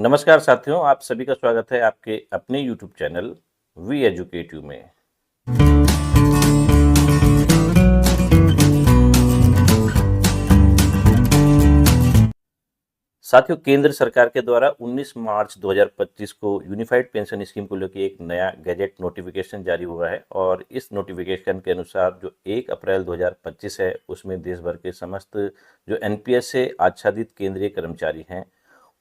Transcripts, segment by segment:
नमस्कार साथियों, आप सभी का स्वागत है आपके अपने YouTube channel we educate you में। साथियों, केंद्र सरकार के द्वारा 19 मार्च 2025 को यूनिफाइड पेंशन स्कीम को लेकर एक नया गैजेट नोटिफिकेशन जारी हुआ है और इस नोटिफिकेशन के अनुसार जो 1 अप्रैल 2025 है उसमें देश भर के समस्त जो एनपीएस से आच्छादित केंद्रीय कर्मचारी हैं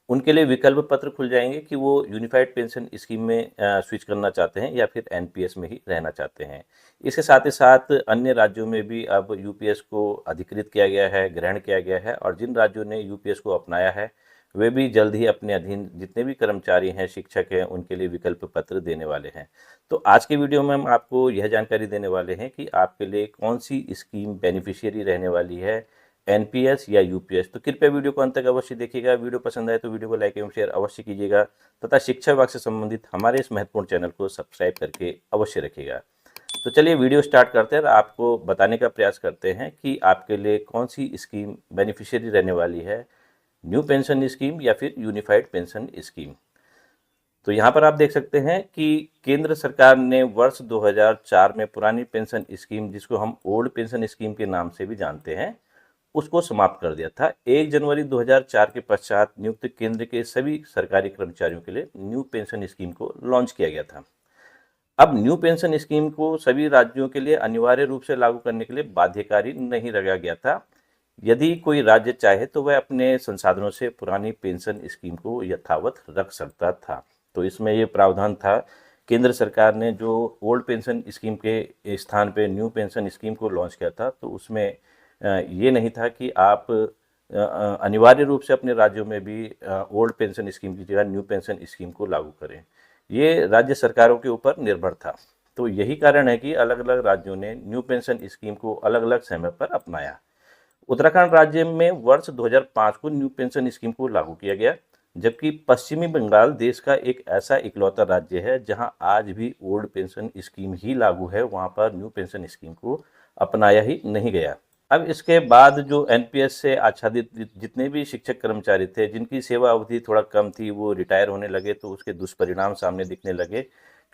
उनके लिए विकल्प पत्र खुल जाएंगे कि वो यूनिफाइड पेंशन स्कीम में स्विच करना चाहते हैं या फिर एनपीएस में ही रहना चाहते हैं। इसके साथ ही साथ अन्य राज्यों में भी अब यूपीएस को अधिकृत किया गया है, ग्रहण किया गया है और जिन राज्यों ने यूपीएस को अपनाया है वे भी जल्द ही अपने अधीन जितने भी कर्मचारी हैं, शिक्षक हैं, उनके लिए विकल्प पत्र देने वाले हैं। तो आज के वीडियो में हम आपको यह जानकारी देने वाले हैं कि आपके लिए कौन सी स्कीम बेनिफिशियरी रहने वाली है, एनपीएस या यूपीएस। तो कृपया वीडियो को अंत तक अवश्य देखिएगा। वीडियो पसंद आए तो वीडियो को लाइक एवं शेयर अवश्य कीजिएगा तथा शिक्षा विभाग से संबंधित हमारे इस महत्वपूर्ण चैनल को सब्सक्राइब करके अवश्य रखिएगा। तो चलिए वीडियो स्टार्ट करते हैं और आपको बताने का प्रयास करते हैं कि आपके लिए कौन सी स्कीम बेनिफिशियरी रहने वाली है, न्यू पेंशन स्कीम या फिर यूनिफाइड पेंशन स्कीम। तो यहाँ पर आप देख सकते हैं कि केंद्र सरकार ने वर्ष 2004 में पुरानी पेंशन स्कीम, जिसको हम ओल्ड पेंशन स्कीम के नाम से भी जानते हैं, उसको समाप्त कर दिया था। 1 जनवरी 2004 के पश्चात नियुक्त केंद्र के सभी सरकारी कर्मचारियों के लिए न्यू पेंशन स्कीम को लॉन्च किया गया था। अब न्यू पेंशन स्कीम को सभी राज्यों के लिए अनिवार्य रूप से लागू करने के लिए बाध्यकारी नहीं रखा गया था। यदि कोई राज्य चाहे तो वह अपने संसाधनों से पुरानी पेंशन स्कीम को यथावत रख सकता था। तो इसमें ये प्रावधान था, केंद्र सरकार ने जो ओल्ड पेंशन स्कीम के स्थान पे न्यू पेंशन स्कीम को लॉन्च किया था, तो उसमें ये नहीं था कि आप अनिवार्य रूप से अपने राज्यों में भी ओल्ड पेंशन स्कीम की जगह न्यू पेंशन स्कीम को लागू करें। ये राज्य सरकारों के ऊपर निर्भर था। तो यही कारण है कि अलग अलग राज्यों ने न्यू पेंशन स्कीम को अलग अलग समय पर अपनाया। उत्तराखंड राज्य में वर्ष 2005 को न्यू पेंशन स्कीम को लागू किया गया, जबकि पश्चिमी बंगाल देश का एक ऐसा इकलौता राज्य है जहां आज भी ओल्ड पेंशन स्कीम ही लागू है, वहां पर न्यू पेंशन स्कीम को अपनाया ही नहीं गया। अब इसके बाद जो एनपीएस से आच्छादित जितने भी शिक्षक कर्मचारी थे, जिनकी सेवा अवधि थोड़ा कम थी, वो रिटायर होने लगे, तो उसके दुष्परिणाम सामने दिखने लगे।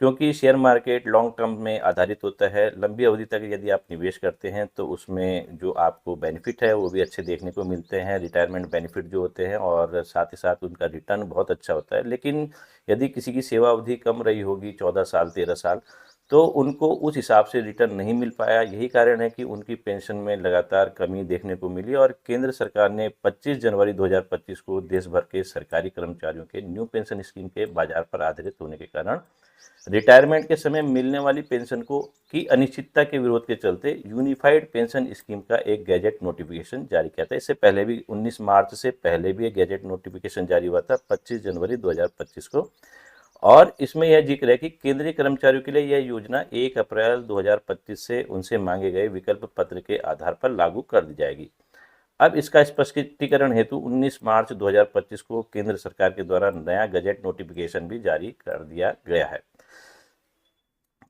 क्योंकि शेयर मार्केट लॉन्ग टर्म में आधारित होता है, लंबी अवधि तक यदि आप निवेश करते हैं तो उसमें जो आपको बेनिफिट है वो भी अच्छे देखने को मिलते हैं, रिटायरमेंट बेनिफिट जो होते हैं, और साथ ही साथ उनका रिटर्न बहुत अच्छा होता है। लेकिन यदि किसी की सेवा अवधि कम रही होगी, 14 साल 13 साल, तो उनको उस हिसाब से रिटर्न नहीं मिल पाया। यही कारण है कि उनकी पेंशन में लगातार कमी देखने को मिली और केंद्र सरकार ने 25 जनवरी 2025 को देश भर के सरकारी कर्मचारियों के न्यू पेंशन स्कीम के बाजार पर आधारित होने के कारण रिटायरमेंट के समय मिलने वाली पेंशन को की अनिश्चितता के विरोध के चलते यूनिफाइड पेंशन स्कीम का एक गैजेट नोटिफिकेशन जारी किया था। इससे पहले भी 19 मार्च से पहले भी एक गैजेट नोटिफिकेशन जारी हुआ था 25 जनवरी 2025 को, और इसमें यह जिक्र है कि केंद्रीय कर्मचारियों के लिए यह योजना 1 अप्रैल 2025 से उनसे मांगे गए विकल्प पत्र के आधार पर लागू कर दी जाएगी। अब इसका स्पष्टीकरण हेतु 19 मार्च 2025 को केंद्र सरकार के द्वारा नया गजट नोटिफिकेशन भी जारी कर दिया गया है।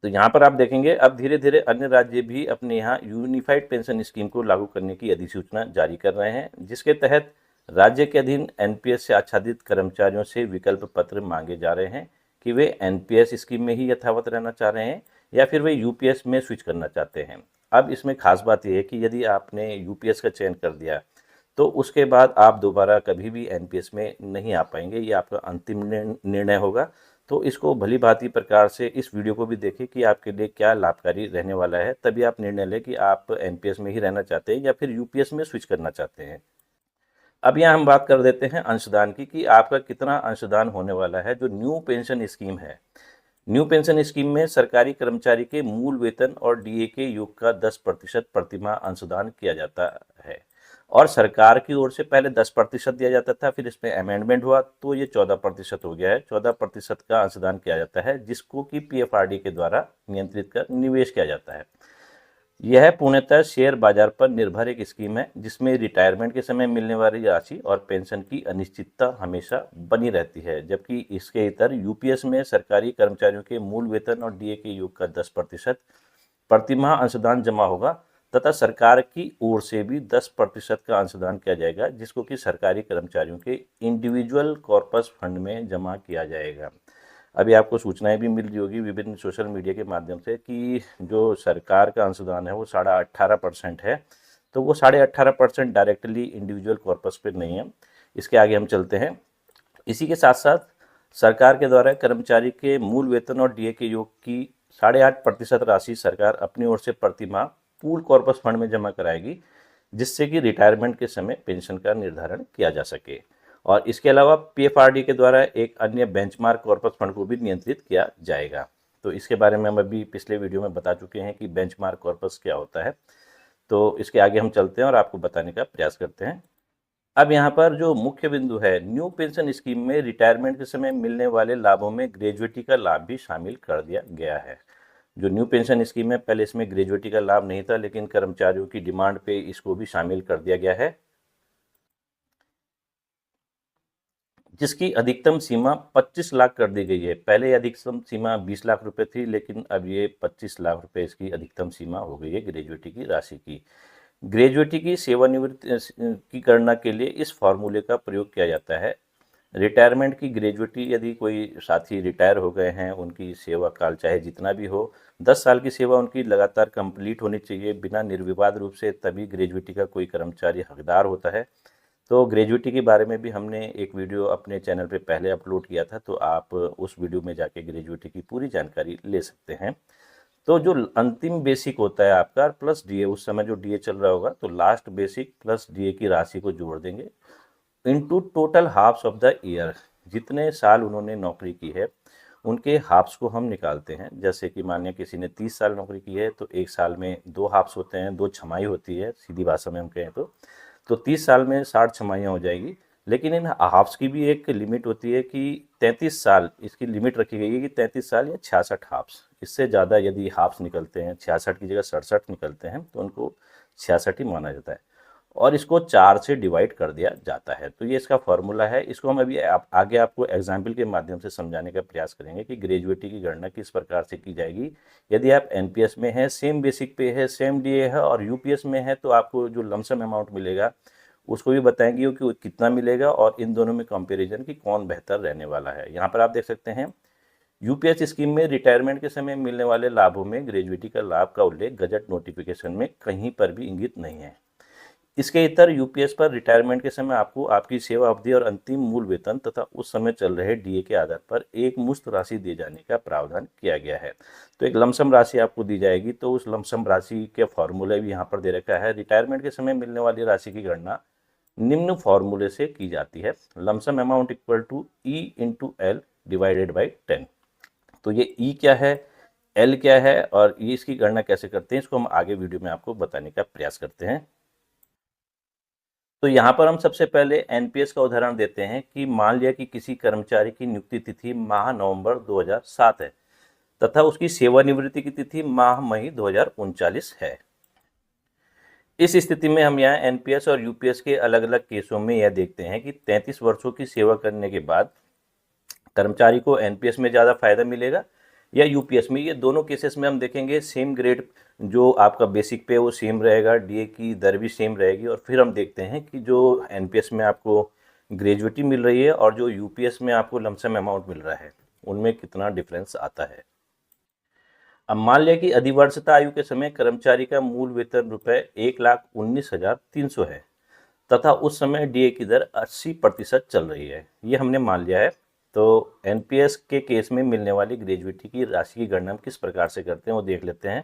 तो यहाँ पर आप देखेंगे अब धीरे धीरे अन्य राज्य भी अपने यहाँ यूनिफाइड पेंशन स्कीम को लागू करने की अधिसूचना जारी कर रहे हैं, जिसके तहत राज्य के अधीन एनपीएस से आच्छादित कर्मचारियों से विकल्प पत्र मांगे जा रहे हैं कि वे एनपीएस स्कीम में ही यथावत रहना चाह रहे हैं या फिर वे यूपीएस में स्विच करना चाहते हैं। अब इसमें खास बात यह है कि यदि आपने यूपीएस का चयन कर दिया तो उसके बाद आप दोबारा कभी भी एनपीएस में नहीं आ पाएंगे, ये आपका अंतिम निर्णय होगा। तो इसको भली भांति प्रकार से इस वीडियो को भी देखें कि आपके लिए क्या लाभकारी रहने वाला है, तभी आप निर्णय लें कि आप एनपीएस में ही रहना चाहते हैं या फिर यूपीएस में स्विच करना चाहते हैं। अब यहाँ हम बात कर देते हैं अंशदान की कि आपका कितना अंशदान होने वाला है। जो न्यू पेंशन स्कीम है, न्यू पेंशन स्कीम में सरकारी कर्मचारी के मूल वेतन और डीए के योग का 10% प्रतिमाह अंशदान किया जाता है, और सरकार की ओर से पहले 10% दिया जाता था, फिर इसमें अमेंडमेंट हुआ तो ये 14% हो गया है। 14% का अंशदान किया जाता है, जिसको कि पीएफआरडी के द्वारा नियंत्रित कर निवेश किया जाता है। यह पूर्णतः शेयर बाजार पर निर्भर एक स्कीम है, जिसमें रिटायरमेंट के समय मिलने वाली राशि और पेंशन की अनिश्चितता हमेशा बनी रहती है। जबकि इसके इतर यूपीएस में सरकारी कर्मचारियों के मूल वेतन और डीए के योग का 10% प्रतिमाह अंशदान जमा होगा तथा सरकार की ओर से भी 10% का अंशदान किया जाएगा, जिसको कि सरकारी कर्मचारियों के इंडिविजुअल कॉर्पस फंड में जमा किया जाएगा। अभी आपको सूचनाएं भी मिल रही होगी विभिन्न सोशल मीडिया के माध्यम से कि जो सरकार का अंशदान है वो 18.5% है, तो वो 18.5% डायरेक्टली इंडिविजुअल कॉर्पस पे नहीं है। इसके आगे हम चलते हैं। इसी के साथ साथ सरकार के द्वारा कर्मचारी के मूल वेतन और डीए के योग की 8.5% राशि सरकार अपनी ओर से प्रति माह पूल कॉर्पस फंड में जमा कराएगी, जिससे कि रिटायरमेंट के समय पेंशन का निर्धारण किया जा सके। और इसके अलावा पीएफआरडी के द्वारा एक अन्य बेंचमार्क कॉर्पस फंड को भी नियंत्रित किया जाएगा। तो इसके बारे में हम अभी पिछले वीडियो में बता चुके हैं कि बेंचमार्क कॉर्पस क्या होता है। तो इसके आगे हम चलते हैं और आपको बताने का प्रयास करते हैं। अब यहाँ पर जो मुख्य बिंदु है, न्यू पेंशन स्कीम में रिटायरमेंट के समय मिलने वाले लाभों में ग्रेजुएटी का लाभ भी शामिल कर दिया गया है। जो न्यू पेंशन स्कीम है, पहले इसमें ग्रेजुएटी का लाभ नहीं था, लेकिन कर्मचारियों की डिमांड पे इसको भी शामिल कर दिया गया है, जिसकी अधिकतम सीमा 25 लाख कर दी गई है। पहले अधिकतम सीमा 20 लाख रुपए थी, लेकिन अब ये 25 लाख रुपए इसकी अधिकतम सीमा हो गई है ग्रेजुएटी की राशि की। ग्रेजुएटी की सेवानिवृत्ति की गणना के लिए इस फॉर्मूले का प्रयोग किया जाता है। रिटायरमेंट की ग्रेजुएटी, यदि कोई साथी रिटायर हो गए हैं, उनकी सेवा काल चाहे जितना भी हो, 10 साल की सेवा उनकी लगातार कंप्लीट होनी चाहिए बिना निर्विवाद रूप से, तभी ग्रेजुएटी का कोई कर्मचारी हकदार होता है। तो ग्रेजुएटी के बारे में भी हमने एक वीडियो अपने चैनल पे पहले अपलोड किया था, तो आप उस वीडियो में जाके ग्रेजुएटी की पूरी जानकारी ले सकते हैं। तो जो अंतिम बेसिक होता है आपका प्लस डीए, उस समय जो डीए चल रहा होगा, तो लास्ट बेसिक प्लस डीए की राशि को जोड़ देंगे into total halves of the year. जितने साल उन्होंने नौकरी की है उनके हाफ्स को हम निकालते हैं। जैसे कि मानिए किसी ने 30 साल नौकरी की है, तो एक साल में 2 हाफ्स होते हैं, 2 छमाई होती है, सीधी भाषा में हम कहें तो 30 साल में 60 छमाइयाँ हो जाएगी। लेकिन इन हाफ्स की भी एक लिमिट होती है कि 33 साल इसकी लिमिट रखी गई है कि 33 साल या 66 हाफ्स। इससे ज़्यादा यदि हाफ्स निकलते हैं, 66 की जगह 67 निकलते हैं, तो उनको 66 ही माना जाता है और इसको 4 से डिवाइड कर दिया जाता है। तो ये इसका फॉर्मूला है। इसको हम अभी आगे आपको एग्जाम्पल के माध्यम से समझाने का प्रयास करेंगे कि ग्रेजुएटी की गणना किस प्रकार से की जाएगी। यदि आप एनपीएस में है, सेम बेसिक पे है, सेम डीए है, और यूपीएस में है, तो आपको जो लमसम अमाउंट मिलेगा उसको भी बताएंगे कि कितना मिलेगा और इन दोनों में कंपैरिजन की कौन बेहतर रहने वाला है। यहाँ पर आप देख सकते हैं यूपीएस स्कीम में रिटायरमेंट के समय मिलने वाले लाभों में ग्रेजुएटी का लाभ का उल्लेख गजट नोटिफिकेशन में कहीं पर भी इंगित नहीं है। इसके इतर यूपीएस पर रिटायरमेंट के समय आपको आपकी सेवा अवधि और अंतिम मूल वेतन तथा उस समय चल रहे डीए के आधार पर एक मुश्त राशि दिए जाने का प्रावधान किया गया है। तो एक लमसम राशि आपको दी जाएगी, तो उस लमसम राशि के फॉर्मूले भी यहाँ पर दे रखा है। रिटायरमेंट के समय मिलने वाली राशि की गणना निम्न फॉर्मूले से की जाती है। Lump sum amount equal to E into L divided by 10। तो ये ई क्या है, एल क्या है और ये इसकी गणना कैसे करते हैं, इसको हम आगे वीडियो में आपको बताने का प्रयास करते हैं। तो यहाँ पर हम सबसे पहले एनपीएस का उदाहरण देते हैं कि मान लिया कि किसी कर्मचारी की नियुक्ति तिथि माह नवंबर 2007 है तथा उसकी सेवानिवृत्ति की तिथि माह मई 2039 है। इस स्थिति में हम यहाँ एनपीएस और यूपीएस के अलग अलग केसों में यह देखते हैं कि 33 वर्षों की सेवा करने के बाद कर्मचारी को एनपीएस में ज़्यादा फायदा मिलेगा या यूपीएस में। ये दोनों केसेस में हम देखेंगे सेम ग्रेड जो आपका बेसिक पे वो सेम रहेगा, डीए की दर भी सेम रहेगी, और फिर हम देखते हैं कि जो एनपीएस में आपको ग्रेजुएटी मिल रही है और जो यूपीएस में आपको लमसम अमाउंट मिल रहा है उनमें कितना डिफरेंस आता है। अब मान लिया कि अधिवर्षता आयु के समय कर्मचारी का मूल वेतन रुपये 1,19,300 है तथा उस समय डीए की दर 80% चल रही है, ये हमने मान लिया है। तो एनपीएस के केस में मिलने वाली ग्रेजुएटी की राशि की गणना हम किस प्रकार से करते हैं वो देख लेते हैं।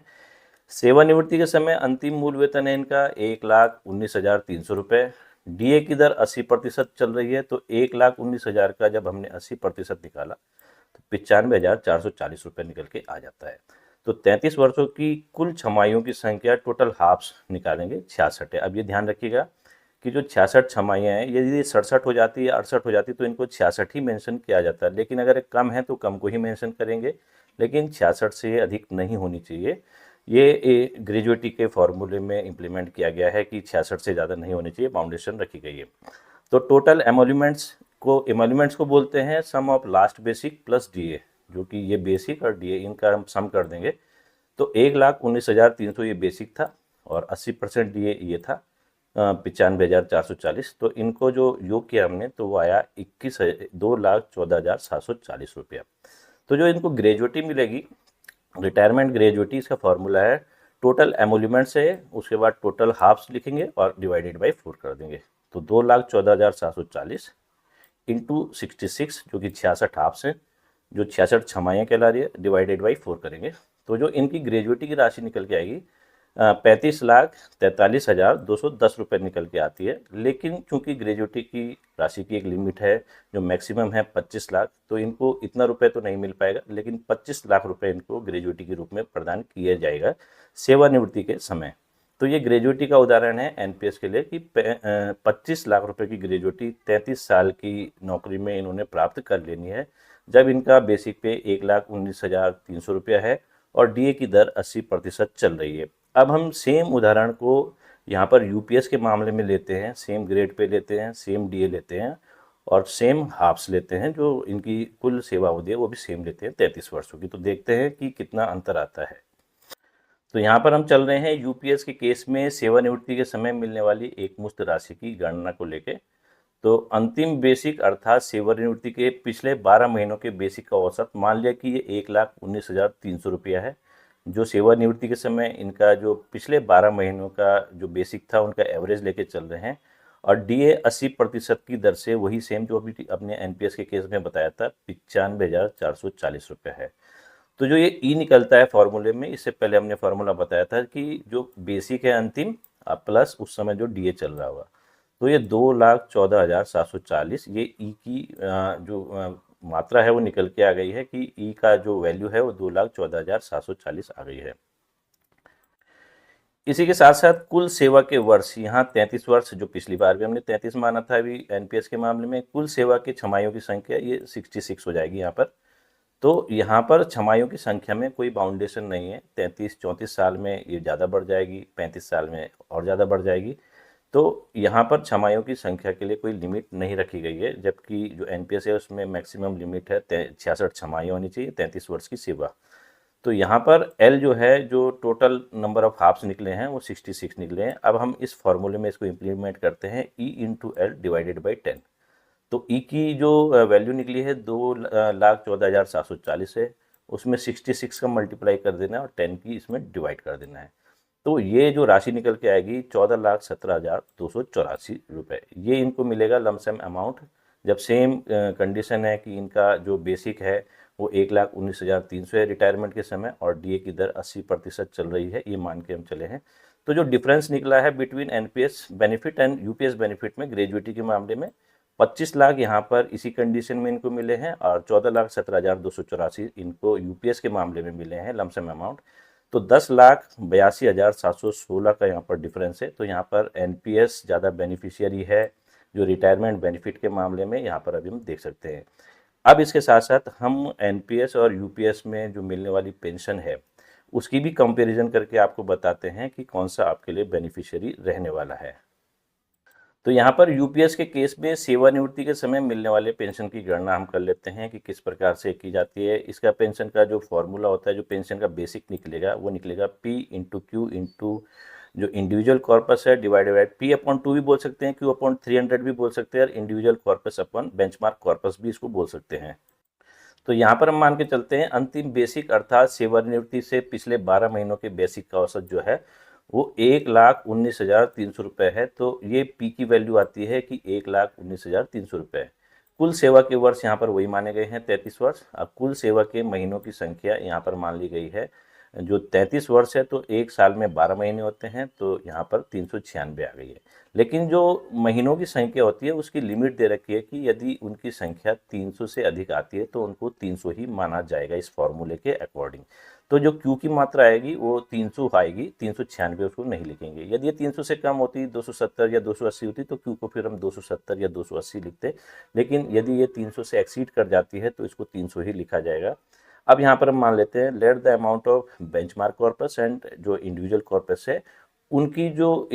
सेवानिवृत्ति के समय अंतिम मूल वेतन है इनका 1,19,300 रुपये। डीए की दर 80% चल रही है, तो 1,19,000 का जब हमने 80% निकाला तो 95,440 रुपये निकल के आ जाता है। तो 33 वर्षों की कुल छमाइयों की संख्या टोटल हाफ्स निकालेंगे 66 है। अब ये ध्यान रखिएगा कि जो 66 छमाइयाँ हैं, यदि 67 हो जाती है 68 हो जाती है तो इनको 66 ही मेंशन किया जाता है, लेकिन अगर कम है तो कम को ही मेंशन करेंगे, लेकिन 66 से अधिक नहीं होनी चाहिए। ये ग्रेजुएटी के फॉर्मूले में इम्प्लीमेंट किया गया है कि 66 से ज़्यादा नहीं होनी चाहिए, बाउंडेशन रखी गई है। तो टोटल एमोल्यूमेंट्स को बोलते हैं sum of last basic plus DA, जो कि ये बेसिक और डीए इनका हम सम कर देंगे। तो 1,19,300 ये बेसिक था और 80% ये था 95,440। तो इनको जो योग किया हमने तो वो आया 2,14,740 रुपया। तो जो इनको ग्रेजुएटी मिलेगी, रिटायरमेंट ग्रेजुएटी, इसका फॉर्मूला है टोटल एमोल्यूमेंट से उसके बाद टोटल हाफ्स लिखेंगे और डिवाइडेड बाई 4 कर देंगे। तो 2,14,740 इंटू 66 जो कि 66 हाफ्स हैं, जो 66 छमाइयाँ कहला रही है, डिवाइडेड बाई 4 करेंगे। तो जो इनकी ग्रेजुएटी की राशि निकल के आएगी 35,43,210 रुपये निकल के आती है। लेकिन चूंकि ग्रेजुएटी की राशि की एक लिमिट है जो मैक्सिमम है 25 लाख, तो इनको इतना रुपए तो नहीं मिल पाएगा, लेकिन 25 लाख रुपए इनको ग्रेजुएटी के रूप में प्रदान किया जाएगा सेवानिवृत्ति के समय। तो ये ग्रेजुएटी का उदाहरण है एनपीएस के लिए कि 25 लाख रुपए की ग्रेजुएटी 33 साल की नौकरी में इन्होंने प्राप्त कर लेनी है, जब इनका बेसिक पे 1,19,300 रुपया है और डीए की दर 80% चल रही है। अब हम सेम उदाहरण को यहाँ पर यूपीएस के मामले में लेते हैं, सेम ग्रेड पे लेते हैं, सेम डीए लेते हैं और सेम हाफ्स लेते हैं, जो इनकी कुल सेवा अवधि है वो भी सेम लेते हैं 33 वर्षों की। तो देखते हैं कि कितना अंतर आता है। तो यहाँ पर हम चल रहे हैं यूपीएस के केस में सेवानिवृत्ति के समय मिलने वाली एकमुश्त राशि की गणना को लेके। तो अंतिम बेसिक अर्थात सेवानिवृत्ति के पिछले 12 महीनों के बेसिक का औसत मान लिया कि ये 1,19,300 रुपया है। जो सेवानिवृत्ति के समय इनका जो पिछले 12 महीनों का जो बेसिक था उनका एवरेज लेके चल रहे हैं और डीए 80% की दर से वही सेम जो अभी अपने एनपीएस के केस में बताया था 95,440 रुपये है। तो जो ये ई निकलता है फॉर्मूले में, इससे पहले हमने फार्मूला बताया था कि जो बेसिक है अंतिम प्लस उस समय जो डीए चल रहा होगा, तो ये 2,14,740 ये ई की जो मात्रा है वो निकल के आ गई है कि ई का जो वैल्यू है वो 2,14,740 आ गई है। इसी के साथ साथ कुल सेवा के वर्ष, यहाँ 33 वर्ष जो पिछली बार भी हमने 33 माना था, अभी एनपीएस के मामले में कुल सेवा के छमाइयों की संख्या ये 66 हो जाएगी यहाँ पर। तो यहाँ पर छमाइयों की संख्या में कोई बाउंडेशन नहीं है, 33-34 साल में ये ज़्यादा बढ़ जाएगी, 35 साल में और ज़्यादा बढ़ जाएगी। तो यहाँ पर छमाइयों की संख्या के लिए कोई लिमिट नहीं रखी गई है, जबकि जो एनपीएस है उसमें मैक्सिमम लिमिट है 66 छमाइयाँ होनी चाहिए 33 वर्ष की सेवा। तो यहाँ पर एल जो है, जो टोटल नंबर ऑफ हाफ्स निकले हैं वो 66 निकले हैं। अब हम इस फॉर्मूले में इसको इम्प्लीमेंट करते हैं ई इंटू एल डिवाइडेड बाई 10। तो ई की जो वैल्यू निकली है 2,14,740 है, उसमें 66 का मल्टीप्लाई कर देना है और 10 की इसमें डिवाइड कर देना है। तो ये जो राशि निकल के आएगी 14,17,284 रुपये, ये इनको मिलेगा लमसम अमाउंट, जब सेम कंडीशन है कि इनका जो बेसिक है वो 1,19,300 है रिटायरमेंट के समय और डीए की दर 80% चल रही है, ये मान के हम चले हैं। तो जो डिफरेंस निकला है between NPS benefit and UPS benefit में ग्रेजुएटी के मामले में 25 लाख यहाँ पर इसी कंडीशन में इनको मिले हैं और 14,17,284 इनको यूपीएस के मामले में मिले हैं लमसम अमाउंट। तो 10,82,716 का यहाँ पर डिफरेंस है। तो यहाँ पर एनपीएस ज़्यादा बेनिफिशियरी है जो रिटायरमेंट बेनिफिट के मामले में, यहाँ पर अभी हम देख सकते हैं। अब इसके साथ साथ हम एनपीएस और यूपीएस में जो मिलने वाली पेंशन है उसकी भी कंपैरिजन करके आपको बताते हैं कि कौन सा आपके लिए बेनिफिशियरी रहने वाला है। तो यहाँ पर यूपीएस के केस में सेवानिवृत्ति के समय मिलने वाले पेंशन की गणना हम कर लेते हैं कि किस प्रकार से की जाती है। इसका पेंशन का जो फॉर्मूला होता है, जो पेंशन का बेसिक निकलेगा वो निकलेगा पी इंटू क्यू इंटू जो इंडिविजुअल कॉर्पस है डिवाइडेड बाई पी अपॉन 2 भी बोल सकते हैं, क्यू अपॉन 300 भी बोल सकते हैं और individual corpus upon benchmark corpus भी इसको बोल सकते हैं। तो यहाँ पर हम मान के चलते हैं अंतिम बेसिक अर्थात सेवानिवृत्ति से पिछले 12 महीनों के बेसिक का औसत जो है वो 1,19,300 रुपये है। तो ये पी की वैल्यू आती है कि 1,19,300 रुपये। कुल सेवा के वर्ष यहाँ पर वही माने गए हैं 33 वर्ष। अब कुल सेवा के महीनों की संख्या यहाँ पर मान ली गई है जो 33 वर्ष है, तो एक साल में 12 महीने होते हैं, तो यहाँ पर 396 आ गई है। लेकिन जो महीनों की संख्या होती है उसकी लिमिट दे रखी है कि यदि उनकी संख्या 300 से अधिक आती है तो उनको 300 ही माना जाएगा इस फॉर्मूले के अकॉर्डिंग। तो जो क्यू की मात्रा आएगी वो 300 आएगी, 396 उसको नहीं लिखेंगे। यदि ये 300 से कम होती 270 या 280 होती तो क्यू को फिर हम 270 या 280 लिखते, लेकिन यदि ये 300 से एक्सीड कर जाती है तो इसको 300 ही लिखा जाएगा। अब यहाँ पर हम मान लेते हैं let the amount of benchmark corpus and जो इंडिविजुअल कॉर्पस है उनकी जो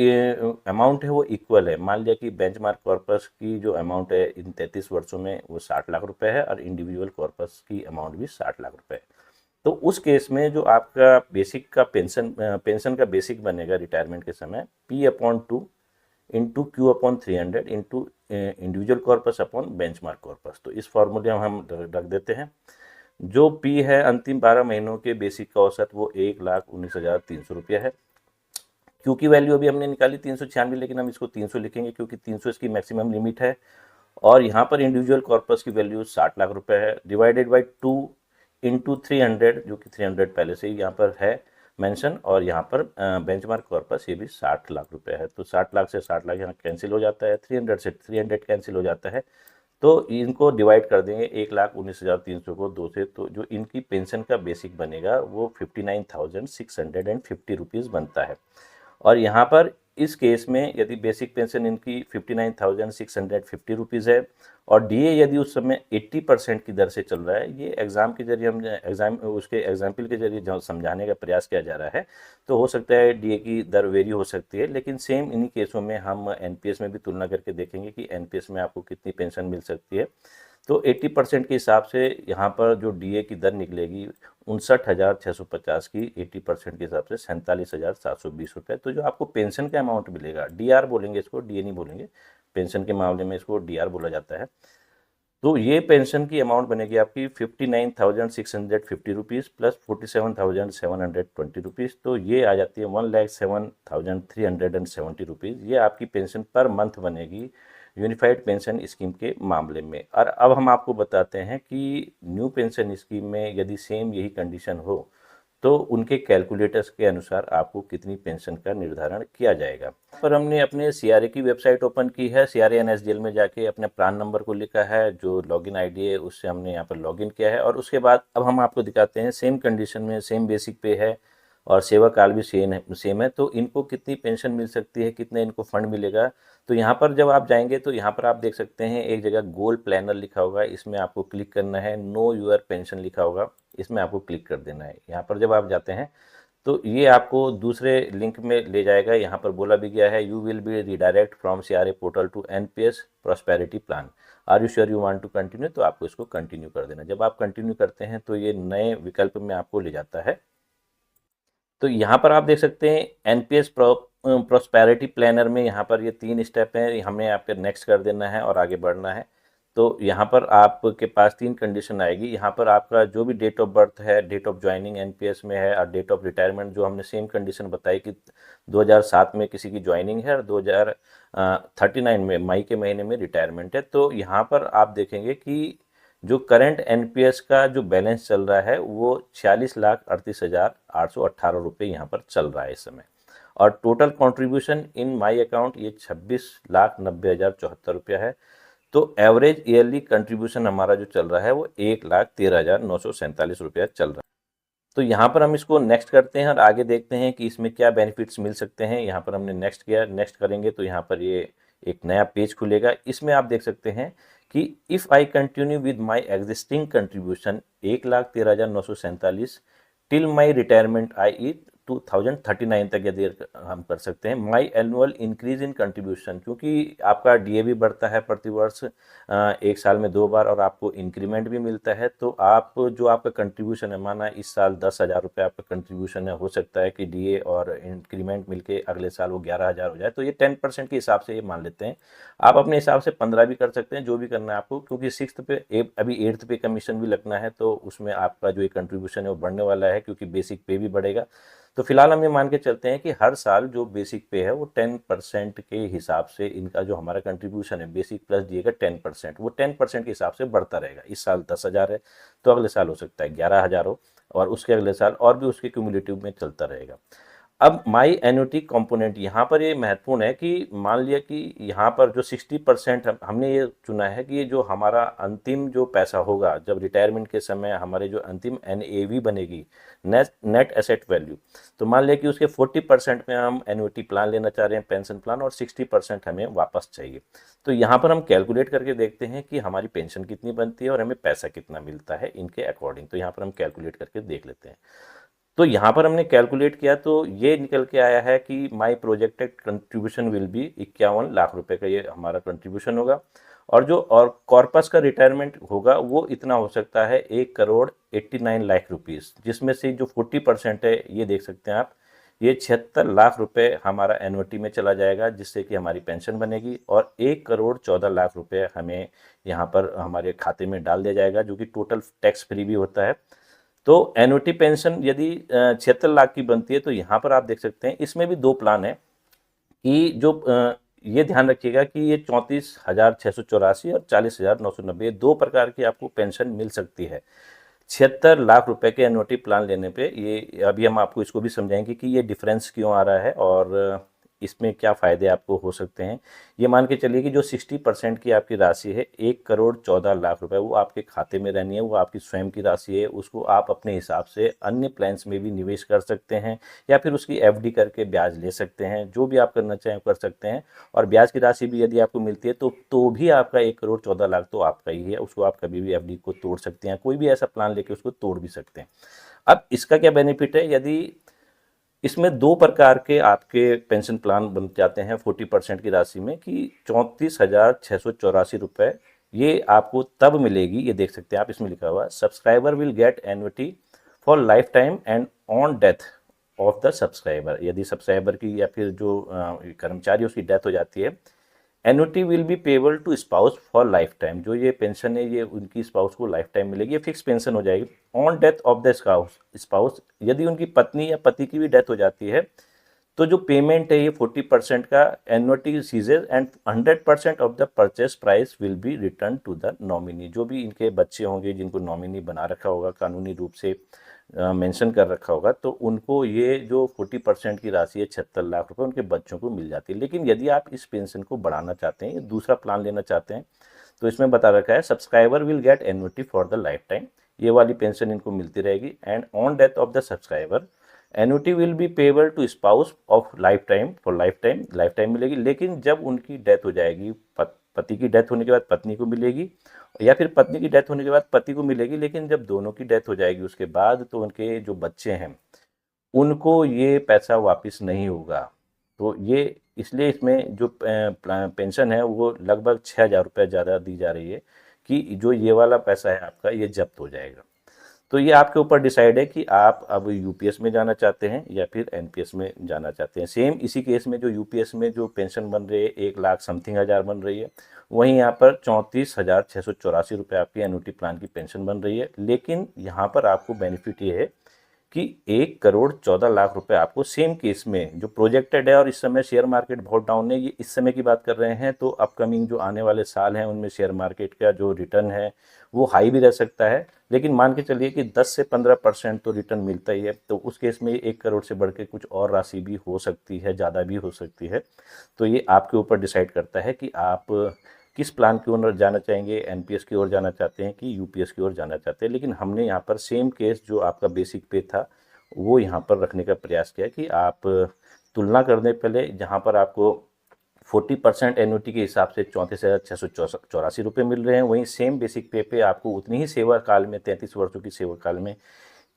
अमाउंट है वो इक्वल है। मान लिया कि बेंचमार्क कॉर्पस की जो अमाउंट है इन 33 वर्षों में वो 60 लाख रुपए है और इंडिविजुअल कॉर्पस की अमाउंट भी 60 लाख रुपए है। तो उस केस में जो आपका बेसिक का पेंशन का बेसिक बनेगा रिटायरमेंट के समय P/2 into Q/300 into individual corpus upon benchmark corpus. तो इस फॉर्मूले हम रख देते हैं। जो P है अंतिम 12 महीनों के बेसिक का औसत वो 1,19,300 रुपया है। Q की वैल्यू अभी हमने निकाली 396, लेकिन हम इसको 300 लिखेंगे क्योंकि 300 इसकी मैक्सिमम लिमिट है। और यहाँ पर इंडिविजुअल कॉर्पस की वैल्यू 60 लाख रुपए है, डिवाइडेड बाई 2 इंटू 300, जो कि 300 पहले से ही यहाँ पर है मेंशन, और यहाँ पर बेंचमार्क कॉर्पस ये भी 60 लाख रुपए है। तो 60 लाख से 60 लाख यहाँ कैंसिल हो जाता है, 300 से 300 कैंसिल हो जाता है। तो इनको डिवाइड कर देंगे 1,19,300 को 2 से, तो जो इनकी पेंशन का बेसिक बनेगा वो 59,650 रुपीज़ बनता है। और यहाँ पर इस केस में यदि बेसिक पेंशन इनकी 59,650 रुपीज़ है और डीए यदि उस समय 80% की दर से चल रहा है, ये एग्ज़ाम के जरिए हम उसके एग्जाम्पल के जरिए जो समझाने का प्रयास किया जा रहा है, तो हो सकता है डीए की दर वेरी हो सकती है, लेकिन सेम इन्हीं केसों में हम एनपीएस में भी तुलना करके देखेंगे कि एनपीएस में आपको कितनी पेंशन मिल सकती है। तो 80% के हिसाब से यहाँ पर जो डीए की दर निकलेगी 59,650 की 80% के हिसाब से 47,720 रुपये। तो जो आपको पेंशन का अमाउंट मिलेगा, डीआर बोलेंगे इसको, डीए नहीं बोलेंगे, पेंशन के मामले में इसको डीआर बोला जाता है। तो ये पेंशन की अमाउंट बनेगी आपकी 59,650 रुपीज़ प्लस 47,720 रुपीज़। तो ये आ जाती है 1,07,370 रुपीज़। ये आपकी पेंशन पर मंथ बनेगी यूनिफाइड पेंशन स्कीम के मामले में। और अब हम आपको बताते हैं कि न्यू पेंशन स्कीम में यदि सेम यही कंडीशन हो तो उनके कैलकुलेटर्स के अनुसार आपको कितनी पेंशन का निर्धारण किया जाएगा। पर हमने अपने सीआरए की वेबसाइट ओपन की है, सीआरए एनएसडीएल में जाके अपने प्रान नंबर को लिखा है, जो लॉगिन आईडी है उससे हमने यहाँ पर लॉगिन किया है। और उसके बाद अब हम आपको दिखाते हैं सेम कंडीशन में सेम बेसिक पे है और सेवा काल भी सेम है, तो इनको कितनी पेंशन मिल सकती है, कितने इनको फंड मिलेगा। तो यहाँ पर जब आप जाएंगे तो यहाँ पर आप देख सकते हैं एक जगह गोल प्लानर लिखा होगा, इसमें आपको क्लिक करना है, नो यूर पेंशन लिखा होगा, इसमें आपको क्लिक कर देना है। यहाँ पर जब आप जाते हैं तो ये आपको दूसरे लिंक में ले जाएगा। यहाँ पर बोला भी गया है you will be redirect from CRA portal to NPS prosperity plan, are you sure you want to continue, तो आपको इसको कंटिन्यू कर देना। जब आप कंटिन्यू करते हैं तो ये नए विकल्प में आपको ले जाता है। तो यहाँ पर आप देख सकते हैं एनपीएस प्रॉस्पेरिटी प्लानर में यहाँ पर ये 3 स्टेप हैं, हमें आपके नेक्स्ट कर देना है और आगे बढ़ना है। तो यहाँ पर आपके पास 3 कंडीशन आएगी। यहाँ पर आपका जो भी डेट ऑफ बर्थ है, डेट ऑफ ज्वाइनिंग एनपीएस में है, और डेट ऑफ रिटायरमेंट जो हमने सेम कंडीशन बताई कि 2007 में किसी की ज्वाइनिंग है और 2039 में मई के महीने में रिटायरमेंट है। तो यहाँ पर आप देखेंगे कि जो करंट एनपीएस का जो बैलेंस चल रहा है वो 46,38,818 रुपये यहाँ पर चल रहा है इस समय। और total contribution in my account ये 26,90,074 रुपया है। तो एवरेज ईयरली कंट्रीब्यूशन हमारा जो चल रहा है वो 1,13,947 रुपया चल रहा है। तो यहाँ पर हम इसको नेक्स्ट करते हैं और आगे देखते हैं कि इसमें क्या बेनिफिट्स मिल सकते हैं। यहाँ पर हमने नेक्स्ट किया, नेक्स्ट करेंगे तो यहाँ पर ये एक नया पेज खुलेगा। इसमें आप देख सकते हैं कि if I continue with my existing contribution 1,13,947 till my retirement I 2039 तक यदि हम कर सकते हैं। My annual increase in contribution, क्योंकि आपका डीए भी बढ़ता है प्रतिवर्ष 1 साल में 2 बार और आपको इंक्रीमेंट भी मिलता है। तो आप जो आपका कंट्रीब्यूशन है, माना इस साल 10,000 रुपये आपका कंट्रीब्यूशन है, हो सकता है कि डीए और इंक्रीमेंट मिलके अगले साल वो 11,000 हो जाए। तो ये 10% के हिसाब से ये मान लेते हैं। आप अपने हिसाब से 15 भी कर सकते हैं, जो भी करना है आपको, क्योंकि 6th पे अभी 8th पे कमीशन भी लगना है, तो उसमें आपका जो कंट्रीब्यूशन है वो बढ़ने वाला है क्योंकि बेसिक पे भी बढ़ेगा। तो फिलहाल हम ये मान के चलते हैं कि हर साल जो बेसिक पे है वो 10% के हिसाब से इनका जो हमारा कंट्रीब्यूशन है बेसिक प्लस डीए का 10%, वो 10% के हिसाब से बढ़ता रहेगा। इस साल 10,000 है तो अगले साल हो सकता है 11,000 हो, और उसके अगले साल और भी उसके क्यूमुलेटिव में चलता रहेगा। अब माई एन्युटी कंपोनेंट, यहाँ पर ये महत्वपूर्ण है कि मान लिया कि यहाँ पर जो 60% हमने ये चुना है कि ये जो हमारा अंतिम जो पैसा होगा जब रिटायरमेंट के समय हमारे जो अंतिम एनएवी बनेगी, नेट एसेट वैल्यू, तो मान लिया कि उसके 40% में हम एन्युटी प्लान लेना चाह रहे हैं, पेंशन प्लान, और 60% हमें वापस चाहिए। तो यहाँ पर हम कैलकुलेट करके देखते हैं कि हमारी पेंशन कितनी बनती है और हमें पैसा कितना मिलता है इनके अकॉर्डिंग। तो यहाँ पर हम कैलकुलेट करके देख लेते हैं। तो यहाँ पर हमने कैलकुलेट किया तो ये निकल के आया है कि my projected contribution will be 51 lakh रुपए का ये हमारा कंट्रीब्यूशन होगा। और जो और कॉर्पस का रिटायरमेंट होगा वो इतना हो सकता है 1,89,00,000 रुपीज़, जिसमें से जो 40% है ये देख सकते हैं आप, ये 76 लाख रुपए हमारा एन्युटी में चला जाएगा, जिससे कि हमारी पेंशन बनेगी, और 1,14,00,000 रुपए हमें यहाँ पर हमारे खाते में डाल दिया जाएगा, जो कि टोटल टैक्स फ्री भी होता है। तो एन्युटी पेंशन यदि 76 लाख की बनती है तो यहाँ पर आप देख सकते हैं इसमें भी दो प्लान है कि जो ये ध्यान रखिएगा कि ये 34,684 और 40,990 दो प्रकार की आपको पेंशन मिल सकती है 76 लाख रुपए के एन्युटी प्लान लेने पे। ये अभी हम आपको इसको भी समझाएंगे कि ये डिफरेंस क्यों आ रहा है और इसमें क्या फ़ायदे आपको हो सकते हैं। ये मान के चलिए कि जो 60% की आपकी राशि है 1,14,00,000 रुपए, वो आपके खाते में रहनी है, वो आपकी स्वयं की राशि है, उसको आप अपने हिसाब से अन्य प्लान्स में भी निवेश कर सकते हैं या फिर उसकी एफडी करके ब्याज ले सकते हैं। जो भी आप करना चाहें कर सकते हैं, और ब्याज की राशि भी यदि आपको मिलती है तो भी आपका 1,14,00,000 तो आपका ही है, उसको आप कभी भी एफडी को तोड़ सकते हैं, कोई भी ऐसा प्लान लेके उसको तोड़ भी सकते हैं। अब इसका क्या बेनिफिट है, यदि इसमें दो प्रकार के आपके पेंशन प्लान बन जाते हैं 40% की राशि में, कि 34,684 रुपये ये आपको तब मिलेगी। ये देख सकते हैं आप, इसमें लिखा हुआ subscriber will get annuity for life time and on death of the subscriber. यदि सब्सक्राइबर की या फिर जो कर्मचारी उसकी डेथ हो जाती है, annuity will be payable to spouse for life time. जो ये पेंशन है ये उनकी स्पाउस को लाइफ टाइम मिलेगी, ये फिक्स पेंशन हो जाएगी। On death of the spouse, यदि उनकी पत्नी या पति की भी डेथ हो जाती है तो जो पेमेंट है ये 40% का annuity ceases and 100% of the purchase price will be return to the nominee. जो भी इनके बच्चे होंगे जिनको नॉमिनी बना रखा होगा, कानूनी रूप से मेंशन कर रखा होगा, तो उनको ये जो 40% की राशि है 76 लाख रुपए उनके बच्चों को मिल जाती है। लेकिन यदि आप इस पेंशन को बढ़ाना चाहते हैं, ये दूसरा प्लान लेना चाहते हैं, तो इसमें बता रखा है subscriber will get annuity for the life time, ये वाली पेंशन इनको मिलती रहेगी। And on death of the subscriber annuity will be payable to spouse of life time, for life time मिलेगी। लेकिन जब उनकी डेथ हो जाएगी, पति की डेथ होने के बाद पत्नी को मिलेगी, या फिर पत्नी की डेथ होने के बाद पति को मिलेगी। लेकिन जब दोनों की डेथ हो जाएगी उसके बाद, तो उनके जो बच्चे हैं उनको ये पैसा वापस नहीं होगा। तो ये इसलिए इसमें जो पेंशन है वो लगभग 6,000 रुपये ज़्यादा दी जा रही है, कि जो ये वाला पैसा है आपका ये जब्त हो जाएगा। तो ये आपके ऊपर डिसाइड है कि आप अब यूपीएस में जाना चाहते हैं या फिर एनपीएस में जाना चाहते हैं। सेम इसी केस में जो यूपीएस में जो पेंशन बन रही है 1,00,000 समथिंग हज़ार बन रही है, वहीं यहाँ पर 34,684 रुपये आपकी एन्युटी प्लान की पेंशन बन रही है। लेकिन यहाँ पर आपको बेनिफिट ये है कि 1,14,00,000 रुपए आपको सेम केस में जो प्रोजेक्टेड है, और इस समय शेयर मार्केट बहुत डाउन है, ये इस समय की बात कर रहे हैं, तो अपकमिंग जो आने वाले साल हैं उनमें शेयर मार्केट का जो रिटर्न है वो हाई भी रह सकता है। लेकिन मान के चलिए कि 10 से 15% तो रिटर्न मिलता ही है, तो उस केस में 1 करोड़ से बढ़ के कुछ और राशि भी हो सकती है, ज़्यादा भी हो सकती है। तो ये आपके ऊपर डिसाइड करता है कि आप किस प्लान की ओर जाना चाहेंगे, एनपीएस की ओर जाना चाहते हैं कि यूपीएस की ओर जाना चाहते हैं। लेकिन हमने यहाँ पर सेम केस जो आपका बेसिक पे था वो यहाँ पर रखने का प्रयास किया कि आप तुलना करने पहले, जहाँ पर आपको 40% एन्युटी के हिसाब से 34,684 रुपये मिल रहे हैं, वहीं सेम बेसिक पे आपको उतनी ही सेवा काल में 33 वर्षों की सेवा काल में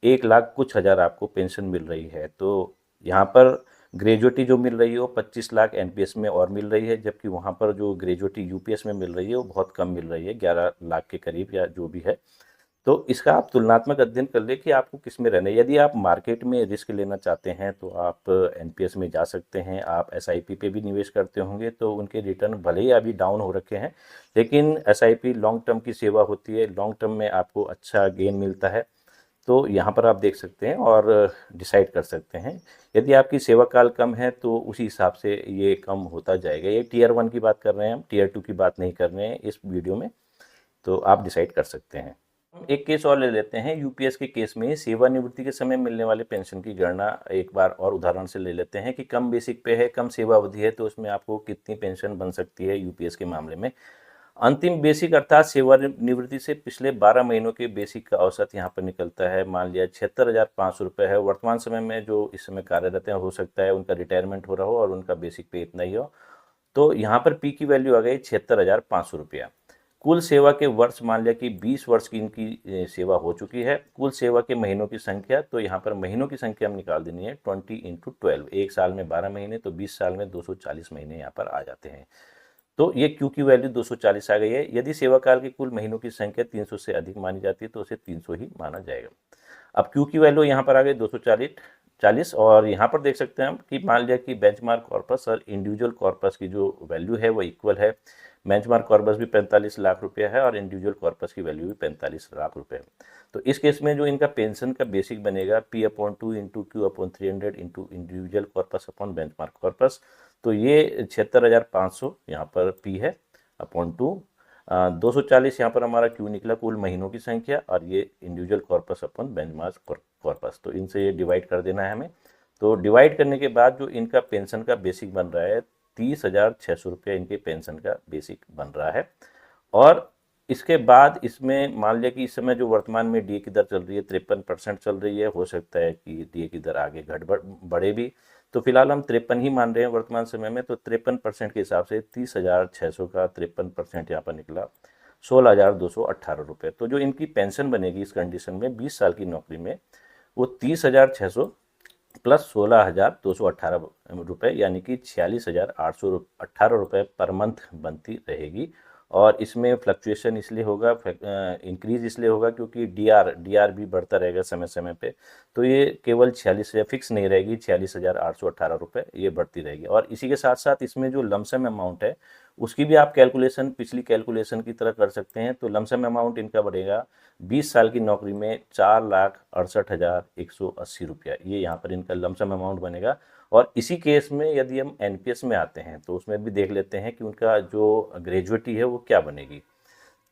1,00,000 कुछ हज़ार आपको पेंशन मिल रही है। तो यहाँ पर ग्रेजुएटी जो मिल रही है वो 25 लाख एनपीएस में और मिल रही है, जबकि वहाँ पर जो ग्रेजुएटी यूपीएस में मिल रही है वो बहुत कम मिल रही है, 11 लाख के करीब या जो भी है। तो इसका आप तुलनात्मक अध्ययन कर ले कि आपको किस में रहना है। यदि आप मार्केट में रिस्क लेना चाहते हैं तो आप एनपीएस में जा सकते हैं। आप एसआईपी पे भी निवेश करते होंगे तो उनके रिटर्न भले ही अभी डाउन हो रखे हैं, लेकिन एसआईपी लॉन्ग टर्म की सेवा होती है, लॉन्ग टर्म में आपको अच्छा गेन मिलता है। तो यहाँ पर आप देख सकते हैं और डिसाइड कर सकते हैं। यदि आपकी सेवा काल कम है तो उसी हिसाब से ये कम होता जाएगा। ये टीयर 1 की बात कर रहे हैं हम, टीयर 2 की बात नहीं कर रहे हैं इस वीडियो में, तो आप डिसाइड कर सकते हैं। हम एक केस और ले लेते हैं। यूपीएस के केस में सेवानिवृत्ति के समय मिलने वाले पेंशन की गणना एक बार और उदाहरण से ले लेते हैं कि कम बेसिक पे है, कम सेवा अवधि है, तो उसमें आपको कितनी पेंशन बन सकती है यूपीएस के मामले में। अंतिम बेसिक अर्थात सेवानिवृत्ति से पिछले 12 महीनों के बेसिक का औसत यहाँ पर निकलता है। मान लिया 76,500 रुपये है। वर्तमान समय में जो इस समय कार्यरत हैं, हो सकता है उनका रिटायरमेंट हो रहा हो और उनका बेसिक पे इतना ही हो, तो यहाँ पर पी की वैल्यू आ गई 76,500 रुपया। कुल सेवा के वर्ष मान लिया कि 20 वर्ष की इनकी सेवा हो चुकी है। कुल सेवा के महीनों की संख्या, तो यहाँ पर महीनों की संख्या हम निकाल देनी है 20 × 12। एक साल में 12 महीने, तो 20 साल में 240 महीने यहाँ पर आ जाते हैं। तो ये क्यू की वैल्यू 240 आ गई है। यदि सेवा काल के कुल महीनों की संख्या 300 से अधिक मानी जाती है तो उसे 300 ही माना जाएगा। अब क्यू की वैल्यू यहाँ पर आ गई 240 और यहाँ पर देख सकते हैं हम कि मान लिया कि बेंचमार्क कॉर्पस और इंडिविजुअल कॉर्पस की जो वैल्यू है वो इक्वल है। बेंचमार्क कॉर्पस भी 45 लाख रुपया है और इंडिविजुअल कॉर्पस की वैल्यू भी 45 लाख रुपये है। तो इस केस में जो इनका पेंशन का बेसिक बनेगा P/2 into Q/300 into individual corpus upon benchmark corpus. तो ये 76,500 यहाँ पर P है अपॉन 2, 240 यहाँ पर हमारा क्यू निकला कुल महीनों की संख्या और ये इंडिविजुअल कॉर्पस अपन बेंचमार्क कॉर्पस। तो इनसे ये डिवाइड कर देना है हमें। तो डिवाइड करने के बाद जो इनका पेंशन का बेसिक बन रहा है 30,600 रुपया इनके पेंशन का बेसिक बन रहा है। और इसके बाद इसमें मान लिया कि इस समय जो वर्तमान में डीए की दर चल रही है 53% चल रही है, हो सकता है कि डीए की दर आगे घट बढ़े भी। तो फिलहाल हम 53 ही मान रहे हैं वर्तमान समय में। तो 53% के हिसाब से 30,600 का 53% यहाँ पर निकला 16,218 रुपये। तो जो इनकी पेंशन बनेगी इस कंडीशन में 20 साल की नौकरी में वो 30,600 प्लस 16,218 रुपये यानी कि 46,818 रुपये पर मंथ बनती रहेगी। और इसमें फ्लक्चुएशन इसलिए होगा, इंक्रीज इसलिए होगा क्योंकि डीआर भी बढ़ता रहेगा समय समय पे। तो ये केवल 46,000 फिक्स नहीं रहेगी, 46,818 रुपये ये बढ़ती रहेगी। और इसी के साथ साथ इसमें जो लमसम अमाउंट है उसकी भी आप कैलकुलेशन पिछली कैलकुलेशन की तरह कर सकते हैं। तो लमसम अमाउंट इनका बढ़ेगा 20 साल की नौकरी में 4,68,180 रुपया, ये यहाँ पर इनका लमसम अमाउंट बनेगा। और इसी केस में यदि हम एनपीएस में आते हैं तो उसमें भी देख लेते हैं कि उनका जो ग्रेजुएटी है वो क्या बनेगी।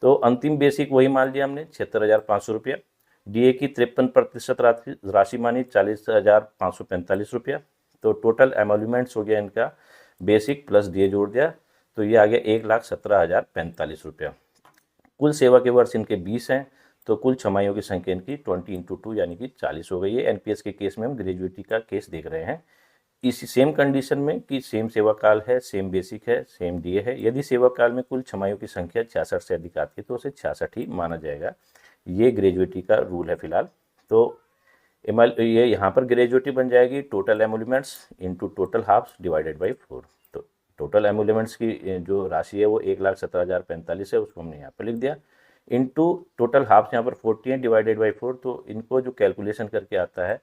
तो अंतिम बेसिक वही मान लिया हमने 76,500 रुपया। डीए की 53% राशि मानी 40,545 रुपया। तो टोटल एमोल्यूमेंट्स हो गया इनका बेसिक प्लस डीए जोड़ दिया तो ये आ गया 1,17,045 रुपया। कुल सेवा के वर्ष इनके 20 हैं तो कुल छमाहियों की संख्या इनकी 20 इंटू 2 यानी कि 40 हो गई है। एनपीएस के केस में हम ग्रेजुएटी का केस देख रहे हैं। इसी सेम कंडीशन में कि सेम सेवा काल है, सेम बेसिक है, सेम डीए है। यदि सेवा काल में कुल छमाहियों की संख्या 66 से अधिक आती है तो उसे 66 ही माना जाएगा। ये ग्रेजुएटी का रूल है फिलहाल। तो ये यहाँ पर ग्रेजुएटी बन जाएगी total emoluments into total halves divided by 4। तो टोटल एमोल्यूमेंट्स की जो राशि है वो 1,17,045 है, उसको हमने यहाँ पर लिख दिया इंटू टोटल हाफ्स यहाँ पर 40 है डिवाइडेड बाई 4। तो इनको जो कैलकुलेशन करके आता है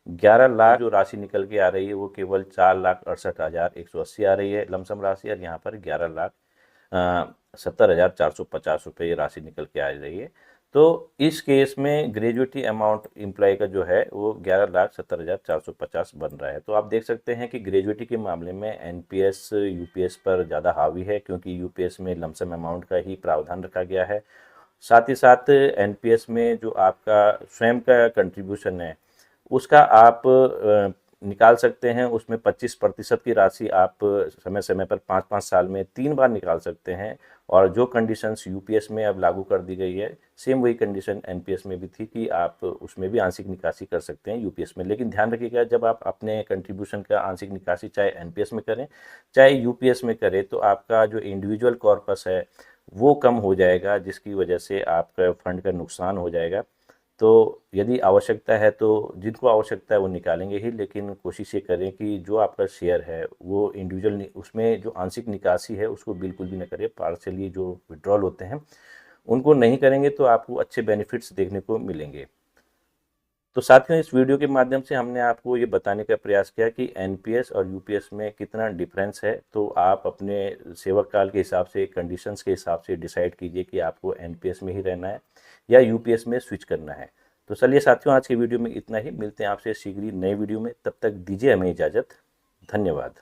11 लाख जो राशि निकल के आ रही है वो केवल 4,68,180 आ रही है लमसम राशि। और यहाँ पर 11,70,450 रुपये ये राशि निकल के आ रही है। तो इस केस में ग्रेजुएटी अमाउंट एम्प्लॉय का जो है वो 11,70,450 बन रहा है। तो आप देख सकते हैं कि ग्रेजुएटी के मामले में एनपीएस यूपीएस पर ज़्यादा हावी है क्योंकि यूपीएस में लमसम अमाउंट का ही प्रावधान रखा गया है। साथ ही साथ एनपीएस में जो आपका स्वयं का कंट्रीब्यूशन है उसका आप निकाल सकते हैं। उसमें 25% की राशि आप समय समय पर 5-5 साल में 3 बार निकाल सकते हैं। और जो कंडीशंस यूपीएस में अब लागू कर दी गई है सेम वही कंडीशन एनपीएस में भी थी कि आप उसमें भी आंशिक निकासी कर सकते हैं यूपीएस में। लेकिन ध्यान रखिएगा जब आप अपने कंट्रीब्यूशन का आंशिक निकासी चाहे एनपीएस में करें चाहे यूपीएस में करें तो आपका जो इंडिविजुअल कॉर्पस है वो कम हो जाएगा जिसकी वजह से आपका फंड का नुकसान हो जाएगा। तो यदि आवश्यकता है तो जिनको आवश्यकता है वो निकालेंगे ही, लेकिन कोशिश ये करें कि जो आपका शेयर है वो इंडिविजुअल उसमें जो आंशिक निकासी है उसको बिल्कुल भी न करें। पार्शियली जो विड्रॉल होते हैं उनको नहीं करेंगे तो आपको अच्छे बेनिफिट्स देखने को मिलेंगे। तो साथियों इस वीडियो के माध्यम से हमने आपको ये बताने का प्रयास किया कि एनपीएस और यूपीएस में कितना डिफरेंस है। तो आप अपने सेवा काल के हिसाब से कंडीशंस के हिसाब से डिसाइड कीजिए कि आपको एनपीएस में ही रहना है या यूपीएस में स्विच करना है। तो चलिए साथियों आज के वीडियो में इतना ही, मिलते हैं आपसे शीघ्र ही नए वीडियो में। तब तक दीजिए हमें इजाज़त। धन्यवाद।